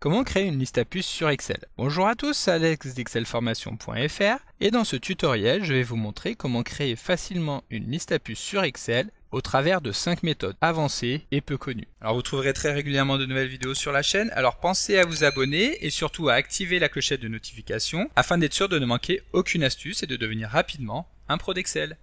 Comment créer une liste à puces sur Excel? Bonjour à tous, c'est Alex d'excelformation.fr et dans ce tutoriel, je vais vous montrer comment créer facilement une liste à puces sur Excel au travers de 5 méthodes avancées et peu connues. Alors vous trouverez très régulièrement de nouvelles vidéos sur la chaîne, alors pensez à vous abonner et surtout à activer la clochette de notification afin d'être sûr de ne manquer aucune astuce et de devenir rapidement un pro d'Excel.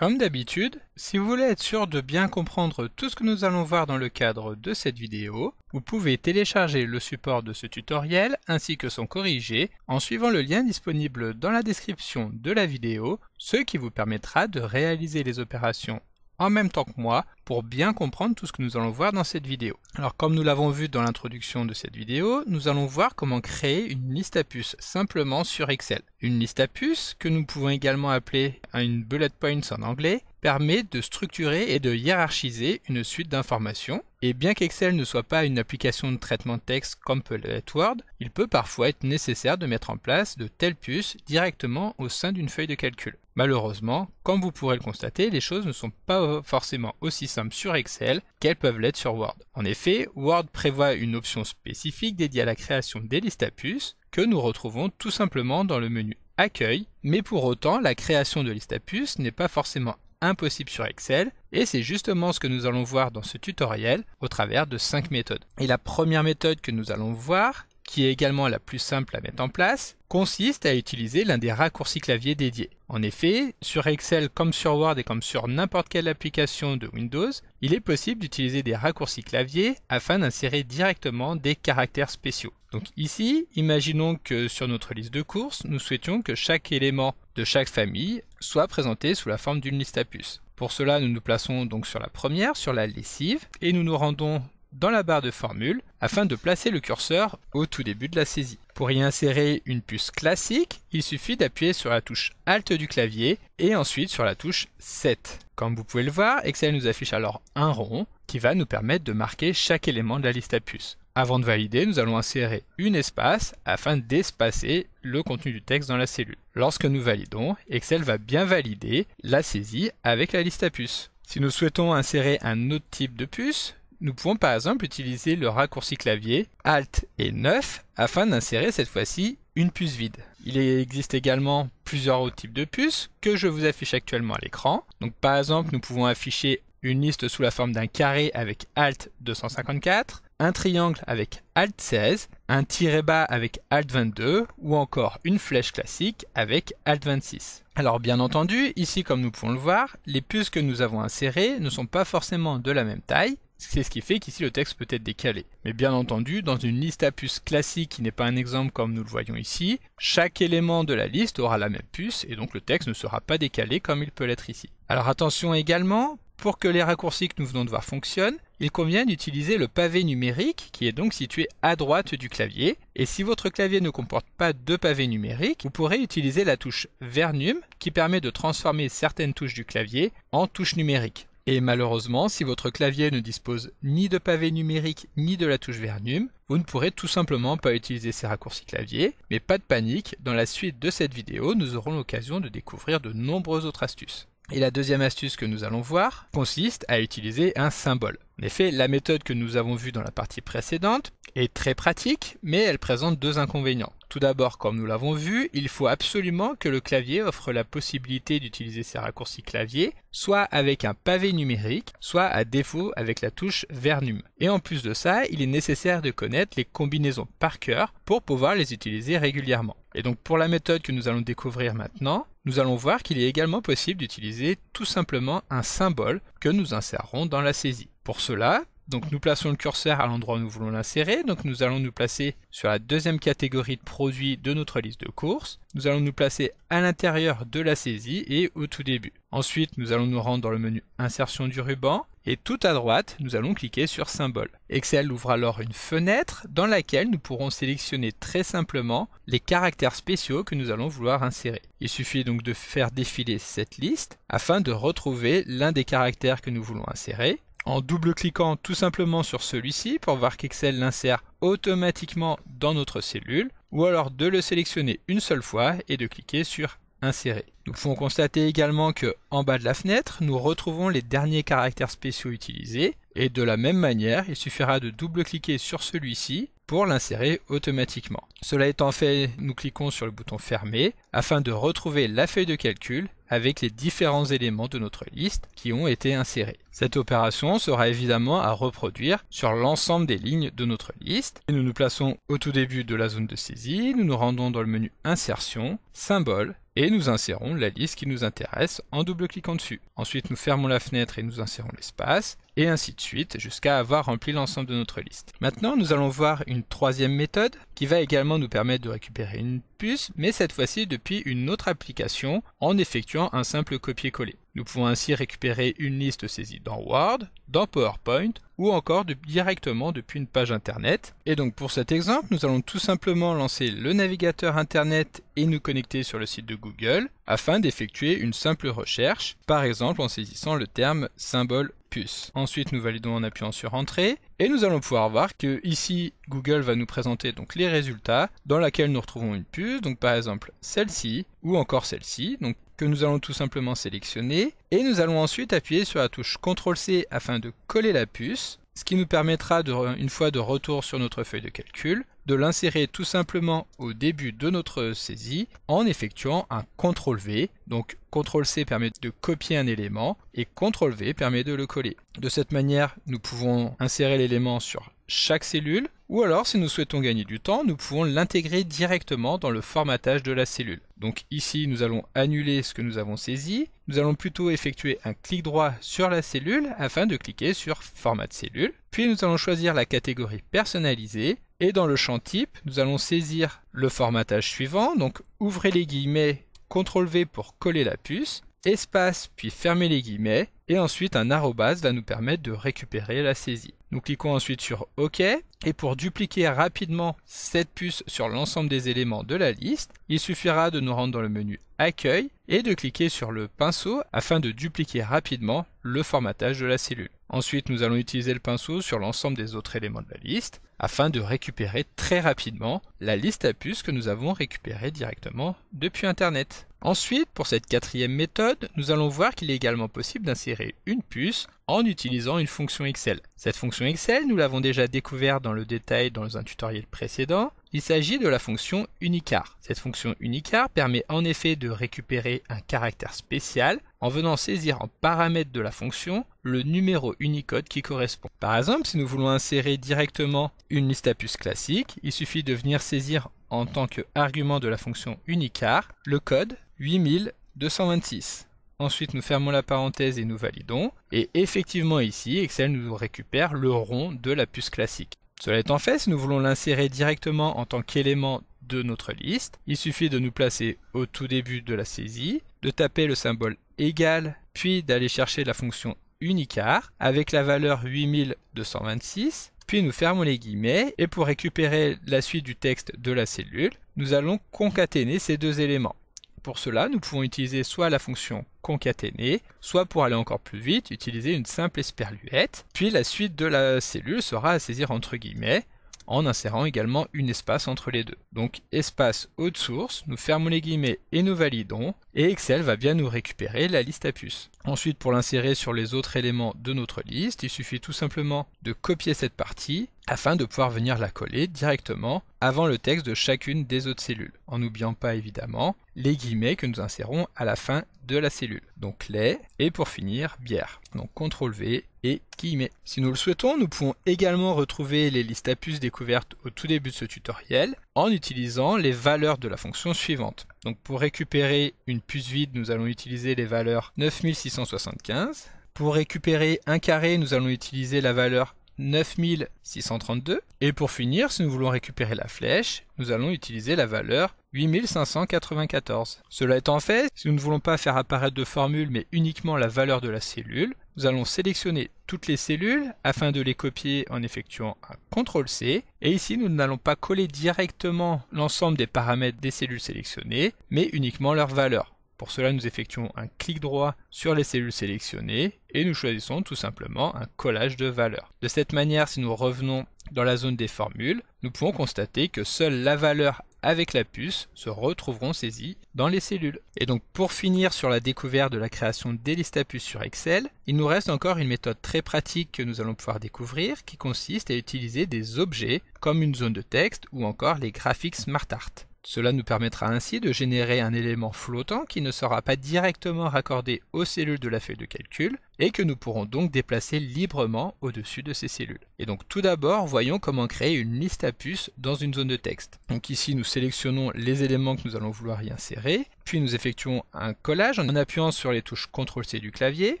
Comme d'habitude, si vous voulez être sûr de bien comprendre tout ce que nous allons voir dans le cadre de cette vidéo, vous pouvez télécharger le support de ce tutoriel ainsi que son corrigé en suivant le lien disponible dans la description de la vidéo, ce qui vous permettra de réaliser les opérations en même temps que moi pour bien comprendre tout ce que nous allons voir dans cette vidéo. Alors comme nous l'avons vu dans l'introduction de cette vidéo, nous allons voir comment créer une liste à puces simplement sur Excel. Une liste à puces, que nous pouvons également appeler une bullet points en anglais, permet de structurer et de hiérarchiser une suite d'informations. Et bien qu'Excel ne soit pas une application de traitement de texte comme peut l'être Word, il peut parfois être nécessaire de mettre en place de telles puces directement au sein d'une feuille de calcul. Malheureusement, comme vous pourrez le constater, les choses ne sont pas forcément aussi simples sur Excel qu'elles peuvent l'être sur Word. En effet, Word prévoit une option spécifique dédiée à la création des listes à puces que nous retrouvons tout simplement dans le menu Accueil, mais pour autant, la création de listes à puces n'est pas forcément impossible sur Excel et c'est justement ce que nous allons voir dans ce tutoriel au travers de 5 méthodes. Et la première méthode que nous allons voir, qui est également la plus simple à mettre en place, consiste à utiliser l'un des raccourcis clavier dédiés. En effet, sur Excel comme sur Word et comme sur n'importe quelle application de Windows, il est possible d'utiliser des raccourcis clavier afin d'insérer directement des caractères spéciaux. Donc ici, imaginons que sur notre liste de courses, nous souhaitions que chaque élément de chaque famille soit présenté sous la forme d'une liste à puces. Pour cela, nous nous plaçons donc sur la première, sur la lessive, et nous nous rendons dans la barre de formule afin de placer le curseur au tout début de la saisie. Pour y insérer une puce classique, il suffit d'appuyer sur la touche Alt du clavier et ensuite sur la touche 7. Comme vous pouvez le voir, Excel nous affiche alors un rond qui va nous permettre de marquer chaque élément de la liste à puces. Avant de valider, nous allons insérer une espace afin d'espacer le contenu du texte dans la cellule. Lorsque nous validons, Excel va bien valider la saisie avec la liste à puces. Si nous souhaitons insérer un autre type de puce, nous pouvons par exemple utiliser le raccourci clavier Alt et 9 afin d'insérer cette fois-ci une puce vide. Il existe également plusieurs autres types de puces que je vous affiche actuellement à l'écran. Donc par exemple, nous pouvons afficher une liste sous la forme d'un carré avec Alt 254, un triangle avec Alt 16, un tiret bas avec Alt 22 ou encore une flèche classique avec Alt 26. Alors bien entendu, ici comme nous pouvons le voir, les puces que nous avons insérées ne sont pas forcément de la même taille. C'est ce qui fait qu'ici le texte peut être décalé. Mais bien entendu, dans une liste à puces classique qui n'est pas un exemple comme nous le voyons ici, chaque élément de la liste aura la même puce et donc le texte ne sera pas décalé comme il peut l'être ici. Alors attention également, pour que les raccourcis que nous venons de voir fonctionnent, il convient d'utiliser le pavé numérique qui est donc situé à droite du clavier. Et si votre clavier ne comporte pas de pavé numérique, vous pourrez utiliser la touche Vernum qui permet de transformer certaines touches du clavier en touches numériques. Et malheureusement, si votre clavier ne dispose ni de pavé numérique ni de la touche Vernum, vous ne pourrez tout simplement pas utiliser ces raccourcis clavier. Mais pas de panique, dans la suite de cette vidéo, nous aurons l'occasion de découvrir de nombreuses autres astuces. Et la deuxième astuce que nous allons voir consiste à utiliser un symbole. En effet, la méthode que nous avons vue dans la partie précédente est très pratique, mais elle présente deux inconvénients. Tout d'abord, comme nous l'avons vu, il faut absolument que le clavier offre la possibilité d'utiliser ces raccourcis clavier, soit avec un pavé numérique, soit à défaut avec la touche Vernum. Et en plus de ça, il est nécessaire de connaître les combinaisons par cœur pour pouvoir les utiliser régulièrement. Et donc pour la méthode que nous allons découvrir maintenant, nous allons voir qu'il est également possible d'utiliser tout simplement un symbole que nous insérerons dans la saisie. Pour cela, donc nous plaçons le curseur à l'endroit où nous voulons l'insérer, donc nous allons nous placer sur la deuxième catégorie de produits de notre liste de courses. Nous allons nous placer à l'intérieur de la saisie et au tout début. Ensuite, nous allons nous rendre dans le menu Insertion du ruban et tout à droite, nous allons cliquer sur Symbole. Excel ouvre alors une fenêtre dans laquelle nous pourrons sélectionner très simplement les caractères spéciaux que nous allons vouloir insérer. Il suffit donc de faire défiler cette liste afin de retrouver l'un des caractères que nous voulons insérer. En double-cliquant tout simplement sur celui-ci pour voir qu'Excel l'insère automatiquement dans notre cellule, ou alors de le sélectionner une seule fois et de cliquer sur insérés. Nous pouvons constater également que en bas de la fenêtre, nous retrouvons les derniers caractères spéciaux utilisés et de la même manière, il suffira de double-cliquer sur celui-ci pour l'insérer automatiquement. Cela étant fait, nous cliquons sur le bouton fermer afin de retrouver la feuille de calcul avec les différents éléments de notre liste qui ont été insérés. Cette opération sera évidemment à reproduire sur l'ensemble des lignes de notre liste. Et nous nous plaçons au tout début de la zone de saisie, nous nous rendons dans le menu Insertion, Symboles, et nous insérons la liste qui nous intéresse en double-cliquant dessus. Ensuite, nous fermons la fenêtre et nous insérons l'espace, et ainsi de suite jusqu'à avoir rempli l'ensemble de notre liste. Maintenant, nous allons voir une troisième méthode qui va également nous permettre de récupérer une puce, mais cette fois-ci depuis une autre application en effectuant un simple copier-coller. Nous pouvons ainsi récupérer une liste saisie dans Word, dans PowerPoint ou encore directement depuis une page internet. Et donc pour cet exemple, nous allons tout simplement lancer le navigateur internet et nous connecter sur le site de Google afin d'effectuer une simple recherche, par exemple en saisissant le terme symbole puce. Ensuite, nous validons en appuyant sur Entrée et nous allons pouvoir voir que ici Google va nous présenter donc les résultats dans laquelle nous retrouvons une puce, donc par exemple celle-ci ou encore celle-ci, donc que nous allons tout simplement sélectionner et nous allons ensuite appuyer sur la touche CTRL-C afin de coller la puce, ce qui nous permettra une fois de retour sur notre feuille de calcul, de l'insérer tout simplement au début de notre saisie en effectuant un CTRL-V. Donc CTRL-C permet de copier un élément et CTRL-V permet de le coller. De cette manière, nous pouvons insérer l'élément sur chaque cellule ou alors si nous souhaitons gagner du temps, nous pouvons l'intégrer directement dans le formatage de la cellule. Donc ici, nous allons annuler ce que nous avons saisi. Nous allons plutôt effectuer un clic droit sur la cellule afin de cliquer sur Format de cellule. Puis nous allons choisir la catégorie personnalisée et dans le champ type, nous allons saisir le formatage suivant. Donc ouvrez les guillemets, CTRL-V pour coller la puce, espace puis fermer les guillemets et ensuite un arrobase va nous permettre de récupérer la saisie. Nous cliquons ensuite sur OK et pour dupliquer rapidement cette puce sur l'ensemble des éléments de la liste, il suffira de nous rendre dans le menu Accueil et de cliquer sur le pinceau afin de dupliquer rapidement le formatage de la cellule. Ensuite, nous allons utiliser le pinceau sur l'ensemble des autres éléments de la liste afin de récupérer très rapidement la liste à puces que nous avons récupérée directement depuis Internet. Ensuite, pour cette quatrième méthode, nous allons voir qu'il est également possible d'insérer une puce en utilisant une fonction Excel. Cette fonction Excel, nous l'avons déjà découvert dans le détail dans un tutoriel précédent. Il s'agit de la fonction Unicart. Cette fonction Unicart permet en effet de récupérer un caractère spécial en venant saisir en paramètre de la fonction le numéro Unicode qui correspond. Par exemple, si nous voulons insérer directement une liste à puces classique, il suffit de venir saisir en tant qu'argument de la fonction Unicart le code 8226. Ensuite, nous fermons la parenthèse et nous validons. Et effectivement ici, Excel nous récupère le rond de la puce classique. Cela étant fait, si nous voulons l'insérer directement en tant qu'élément de notre liste, il suffit de nous placer au tout début de la saisie, de taper le symbole égal, puis d'aller chercher la fonction Unicart avec la valeur 8226, puis nous fermons les guillemets et pour récupérer la suite du texte de la cellule, nous allons concaténer ces deux éléments. Pour cela, nous pouvons utiliser soit la fonction concaténer, soit pour aller encore plus vite, utiliser une simple esperluette, puis la suite de la cellule sera à saisir entre guillemets, en insérant également une espace entre les deux. Donc espace haute source, nous fermons les guillemets et nous validons, et Excel va bien nous récupérer la liste à puces. Ensuite, pour l'insérer sur les autres éléments de notre liste, il suffit tout simplement de copier cette partie afin de pouvoir venir la coller directement avant le texte de chacune des autres cellules, en n'oubliant pas évidemment les guillemets que nous insérons à la fin de la cellule. Donc lait et pour finir bière. Donc CTRL-V et guillemets. Si nous le souhaitons, nous pouvons également retrouver les listes à puces découvertes au tout début de ce tutoriel en utilisant les valeurs de la fonction suivante. Donc pour récupérer une puce vide, nous allons utiliser les valeurs 9675. Pour récupérer un carré, nous allons utiliser la valeur 9632. Et pour finir, si nous voulons récupérer la flèche, nous allons utiliser la valeur 8594. Cela étant fait, si nous ne voulons pas faire apparaître de formule mais uniquement la valeur de la cellule, nous allons sélectionner toutes les cellules afin de les copier en effectuant un CTRL-C. Et ici, nous n'allons pas coller directement l'ensemble des paramètres des cellules sélectionnées, mais uniquement leur valeur. Pour cela, nous effectuons un clic droit sur les cellules sélectionnées et nous choisissons tout simplement un collage de valeurs. De cette manière, si nous revenons dans la zone des formules, nous pouvons constater que seule la valeur avec la puce se retrouveront saisis dans les cellules. Et donc pour finir sur la découverte de la création des listes à puces sur Excel, il nous reste encore une méthode très pratique que nous allons pouvoir découvrir qui consiste à utiliser des objets comme une zone de texte ou encore les graphiques SmartArt. Cela nous permettra ainsi de générer un élément flottant qui ne sera pas directement raccordé aux cellules de la feuille de calcul et que nous pourrons donc déplacer librement au-dessus de ces cellules. Et donc tout d'abord, voyons comment créer une liste à puces dans une zone de texte. Donc ici, nous sélectionnons les éléments que nous allons vouloir y insérer, puis nous effectuons un collage en appuyant sur les touches CTRL-C du clavier,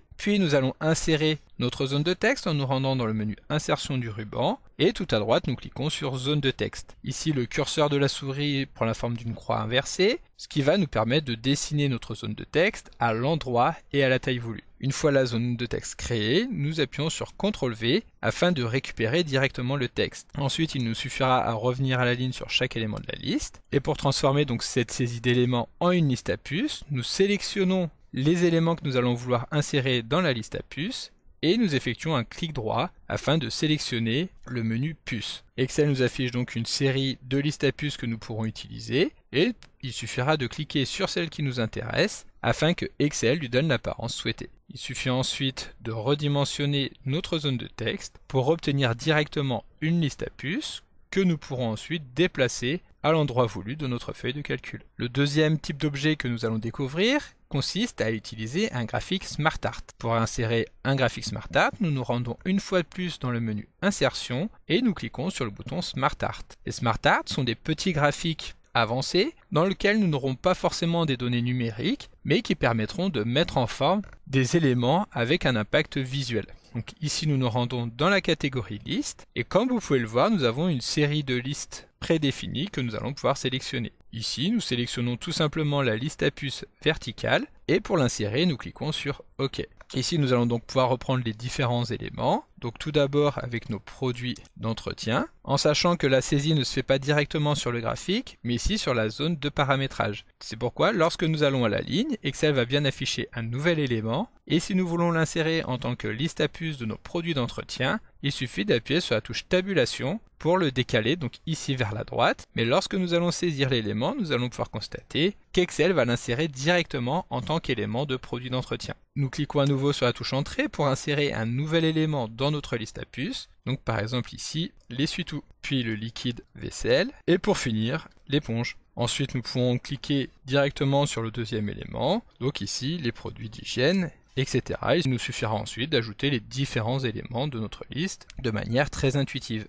puis nous allons insérer notre zone de texte en nous rendant dans le menu Insertion du ruban, et tout à droite, nous cliquons sur Zone de texte. Ici, le curseur de la souris prend la forme d'une croix inversée, ce qui va nous permettre de dessiner notre zone de texte à l'endroit et à la taille voulue. Une fois la zone de texte créée, nous appuyons sur CTRL-V afin de récupérer directement le texte. Ensuite, il nous suffira à revenir à la ligne sur chaque élément de la liste. Et pour transformer donc cette saisie d'éléments en une liste à puces, nous sélectionnons les éléments que nous allons vouloir insérer dans la liste à puces et nous effectuons un clic droit afin de sélectionner le menu puces. Excel nous affiche donc une série de listes à puces que nous pourrons utiliser et il suffira de cliquer sur celle qui nous intéresse afin que Excel lui donne l'apparence souhaitée. Il suffit ensuite de redimensionner notre zone de texte pour obtenir directement une liste à puces que nous pourrons ensuite déplacer à l'endroit voulu de notre feuille de calcul. Le deuxième type d'objet que nous allons découvrir consiste à utiliser un graphique SmartArt. Pour insérer un graphique SmartArt, nous nous rendons une fois de plus dans le menu Insertion et nous cliquons sur le bouton SmartArt. Les SmartArt sont des petits graphiques avancés dans lesquels nous n'aurons pas forcément des données numériques, mais qui permettront de mettre en forme des éléments avec un impact visuel. Donc ici nous nous rendons dans la catégorie liste et comme vous pouvez le voir, nous avons une série de listes prédéfinies que nous allons pouvoir sélectionner. Ici nous sélectionnons tout simplement la liste à puces verticale et pour l'insérer nous cliquons sur OK. Ici nous allons donc pouvoir reprendre les différents éléments. Donc tout d'abord avec nos produits d'entretien, en sachant que la saisie ne se fait pas directement sur le graphique, mais ici sur la zone de paramétrage. C'est pourquoi lorsque nous allons à la ligne, Excel va bien afficher un nouvel élément, et si nous voulons l'insérer en tant que liste à puces de nos produits d'entretien, il suffit d'appuyer sur la touche tabulation pour le décaler, donc ici vers la droite, mais lorsque nous allons saisir l'élément, nous allons pouvoir constater qu'Excel va l'insérer directement en tant qu'élément de produit d'entretien. Nous cliquons à nouveau sur la touche Entrée pour insérer un nouvel élément dans notre liste à puces, donc par exemple ici l'essuie-tout, puis le liquide vaisselle, et pour finir l'éponge. Ensuite nous pouvons cliquer directement sur le deuxième élément, donc ici les produits d'hygiène, etc. Il nous suffira ensuite d'ajouter les différents éléments de notre liste de manière très intuitive.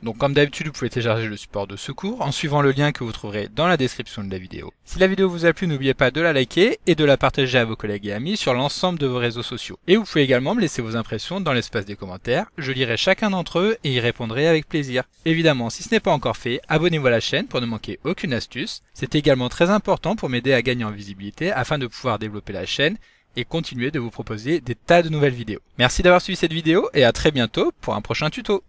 Donc comme d'habitude, vous pouvez télécharger le support de secours en suivant le lien que vous trouverez dans la description de la vidéo. Si la vidéo vous a plu, n'oubliez pas de la liker et de la partager à vos collègues et amis sur l'ensemble de vos réseaux sociaux. Et vous pouvez également me laisser vos impressions dans l'espace des commentaires, je lirai chacun d'entre eux et y répondrai avec plaisir. Évidemment, si ce n'est pas encore fait, abonnez-vous à la chaîne pour ne manquer aucune astuce. C'est également très important pour m'aider à gagner en visibilité afin de pouvoir développer la chaîne et continuer de vous proposer des tas de nouvelles vidéos. Merci d'avoir suivi cette vidéo et à très bientôt pour un prochain tuto.